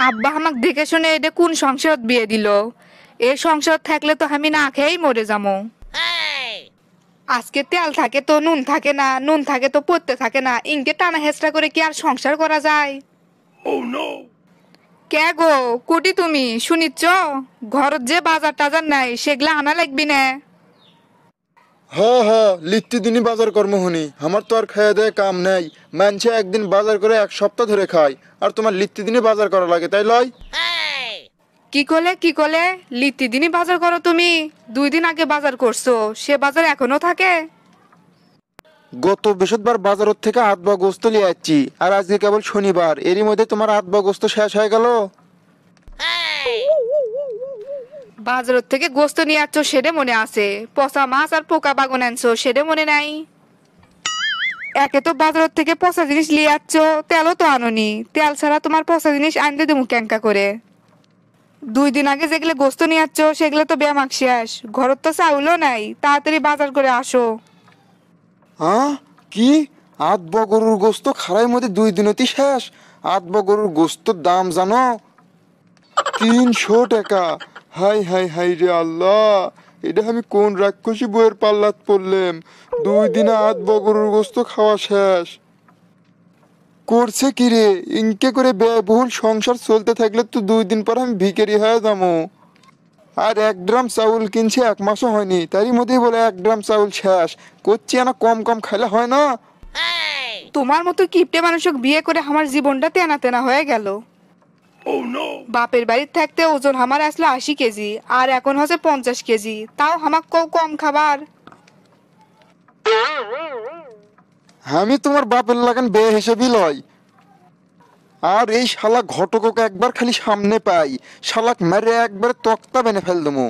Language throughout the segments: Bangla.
আব্বা আমাকে দেখে শুনে এটা কোন সংসার বিয়ে দিল? এই সংসার থাকলে তো আমি না খেয়েই মরে যাবো। আজকে তেল থাকে তো নুন থাকে না, নুন থাকে তো পড়তে থাকে না, ইনকে টানা হেঁচড়া করে কি আর সংসার করা যায়? কে গো, কুটি তুমি শুনিচ্ছ? ঘরত যে বাজার টাজার নাই সেগুলা আনা লাগবি না। হ হ, লিত্তি দিনই বাজার কর্ম হনি, আমার তো আর খাইয়া দেয় কাম নাই। মানছে একদিন বাজার করে এক সপ্তাহ ধরে খায়, আর তোমার লিত্তি দিনই বাজার করা লাগে, তাই লয়? কি কলে লিত্তি দিনই বাজার করো তুমি? 2 দিন আগে বাজার করছো, সে বাজার এখনো থাকে? গত বৃহস্পতিবার বাজারের থেকে আধবা গোস্ত লিয়ে যাচ্ছি, আর আজকে কেবল শনিবার, এরই মধ্যে তোমার আধবা গোস্ত শেষ হয়ে গেল। বাজার থেকে গোস্ত নিয়ে আসছো সেটা মনে আছে, পচা মাছ আর পোকা বাগন আনছো সেটা মনে নাই? একে তো বাজার থেকে পচা জিনিস নিয়ে আসছো, তেলও তো আনোনি, তেল ছাড়া তোমার পচা জিনিস আনতে দেবো ক্যাঙ্কা করে? 2 দিন আগে যেগুলো গোস্ত নিয়ে আসছো সেগুলো তো ব্যামাক শেষ, ঘরত তো চাউলও নাই, তাড়াতাড়ি বাজার করে আসো। হ্যাঁ, কি? আধবা গরুর গোস্ত খাড়াই মধ্যে 2 দিনতি শেষ? আধবা গরুর গোস্তর দাম জানো? 300 টাকা! হাই হাই হাই রে আল্লাহ, এটা আমি কোন রাক্ষসী বইয়ের পাল্লাত পড়লাম! 2 দিনে আধবা গরুর গোস্ত খাওয়া শেষ! করছে কি রে, ইনকে করে ব্যয়বহুল সংসার চলতে থাকলে তো 2 দিন পর আমি ভিখারি হয়ে যাবো। আর 1 ড্রাম চাউল কিনছে 1 মাসও হয়নি, তারই মধ্যেই বলে 1 ড্রাম চাউল শেষ। করছি না, কম কম খাইলে হয় না? তোমার মতো কিপটে মানুষক বিয়ে করে আমার জীবনটা তেনা তেনা হয়ে গেল। বাপের বাড়ির থাকতে ওজন আমার আসলো 80 কেজি, আর এখন হচ্ছে 50 কেজি, তাও আমাক কম খাবার। আমি তোমার বাপের লাগান বেয়ে হিসেবেই লয়। আর এই শালা ঘটককে একবার খালি সামনে পাই, শালাক মেরে একবার তক্তা বেনে ফেল দেবো।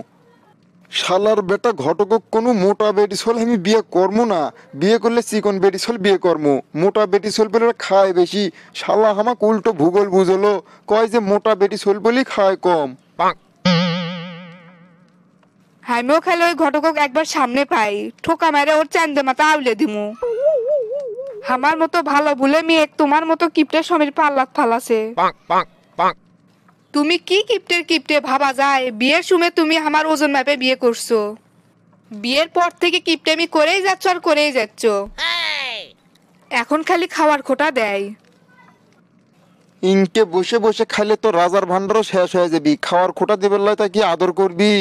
শালার বেটা ঘটকক কোনো মোটা বেটি ছোল আমি বিয়ে করবো না, বিয়ে করলে চিকন বেটি ছোল বিয়ে করবো। মোটা বেটি ছোল পেলে খায় বেশি, শালা আমাকে উল্টো ভূগোল বুঝলো, কয় যে মোটা বেটি ছোল বলেই খায় কম। আমিও খাইলে ওই ঘটকক একবার সামনে পাই, ঠোকা মেরে ওর চান্দে মাথা আউলে দিমু। আমার মতো ভালো বলে মেয়ে তোমার মতো কিপটে সমীর পাল্লাত ফালাছে। তুমি কি কিপটের কিপটে ভাবা যায়? বিয়ের সময় তুমি আমার ওজন মাপে বিয়ে করছো, বিয়ের পর থেকে কিপটেমি করেই যাচ্ছ আর করেই যাচ্ছ। এখন খালি খাওয়ার খোটা দেয়। ইনকে বসে বসে খাইলে তো রাজার ভান্ডারও শেষ হয়ে যাবি, খাওয়ার খোটা দেবের লাই তা কি আদর করবি?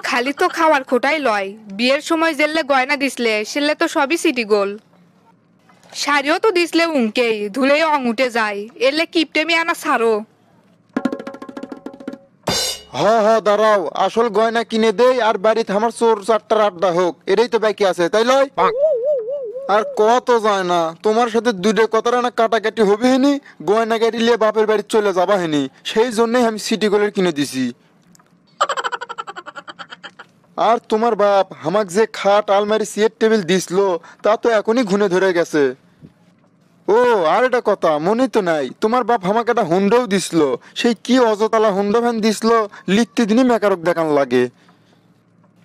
খালি তো খাওয়ার খোটাই লয়, বিয়ের সময় জেললে গয়না দিসলে সেলে তো সবই সিটি গোল। শাড়িও তো দিসলে উনকেই ধুলেই অং উঠে যায়, এলে কিপটেমি আনা ছাড়ো। হ হ, দাঁড়াও, আসল গয়না কিনে দেই আর বাড়িতে আমার চোর চারটার আড্ডা হোক, এটাই তো বাকি আছে, তাই লয়? আর কত যায় না, তোমার সাথে দুটো কথাটা না কাটাকাটি হবে হেনি, গয়না গাড়ি নিয়ে বাপের বাড়ি চলে যাবা হেনি, সেই জন্যই আমি সিটি গোলের কিনে দিছি। আর তোমার বাপ আমাক যে খাট আলমারি চেয়ার টেবিল দিছিল তা তো এখনই ঘুনে ধরে গেছে। ও আর একটা কথা মনে তো নাই, তোমার বাপ আমাকে একটা হুন্ডাও দিছিল, সেই কি অযতালা হুন্ডা ভ্যান দিছিল, লিখতে দিনই মেকারক দেখান লাগে।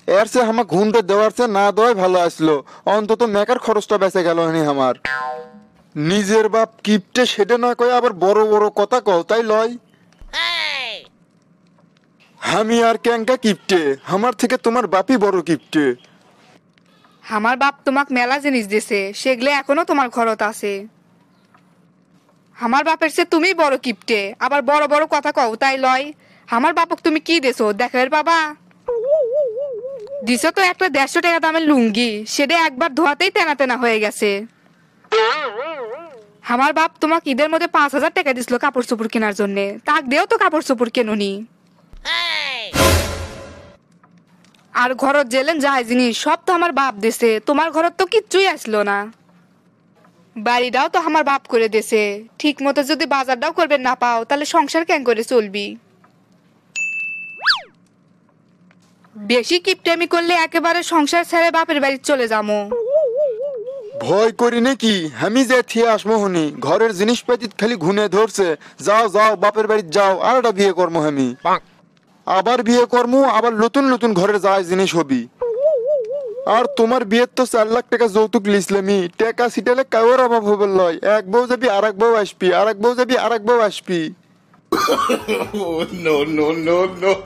এর সে আমাকে হুন্ডা দেওয়ার সে না দেওয়াই ভালো আসলো, অন্তত মেকার খরচটা বেঁচে গেল নি আমার। নিজের বাপ কিপটে সেটা না কয় আবার বড় বড় কথা কও, তাই লয়? আমি আর ক্যাঙ্কা কিপটে, আমার থেকে তোমার বাপই বড় কিপটে। আমার বাপ তোমাক মেলা জিনিস দিছে, সেগুলো এখনো তোমার ঘরত আছে। আমার বাপের সে তুমি বড় কিপটে, আবার বড় বড় কথা কও, তাই লয়? আমার বাপক তুমি কি দেছো দেখার বাবা? দিছো তো একটা 150 টাকা দামের লুঙ্গি, সেটা একবার ধোয়াতেই তেনা তেনা হয়ে গেছে। আমার বাপ তোমাকে ঈদের মধ্যে 5,000 টাকা দিছিল কাপড় চোপড় কেনার জন্য, তাক দিয়েও তো কাপড় চোপড় কেননি। আর ঘরত জেলেন যায় জিনিস সব তো আমার বাপ দিছে, তোমার ঘরত তো কিচ্ছুই আসলো না। বাড়িটাও তো আমার বাপ করে দিছে, ঠিক মতো যদি বাজারটাও করবে না পাও তাহলে সংসার কেন করে চলবি? বেশি কিপটেমি করলে একেবারে সংসার ছেড়ে বাপের বাড়ি চলে যাবো। ভয় করি নাকি, আমি যে থিয়ে আসমো হনি, ঘরের জিনিসপাতি খালি ঘুনে ধরছে। যাও যাও বাপের বাড়ি যাও, আর একটা বিয়ে কর্ম আমি, আবার বিয়ে কর্ম, আবার নতুন নতুন ঘরের যায় জিনিস হবি। আর তোমার বিয়ের তো 4 লাখ টাকা যৌতুক লিসলামি, টাকা সিটালে কাউর অভাব হবে লয়, এক বউ যাবি আর এক বউ আসবি, আর এক বউ যাবি আর এক বউ আসবি। Oh, no, no, no, no.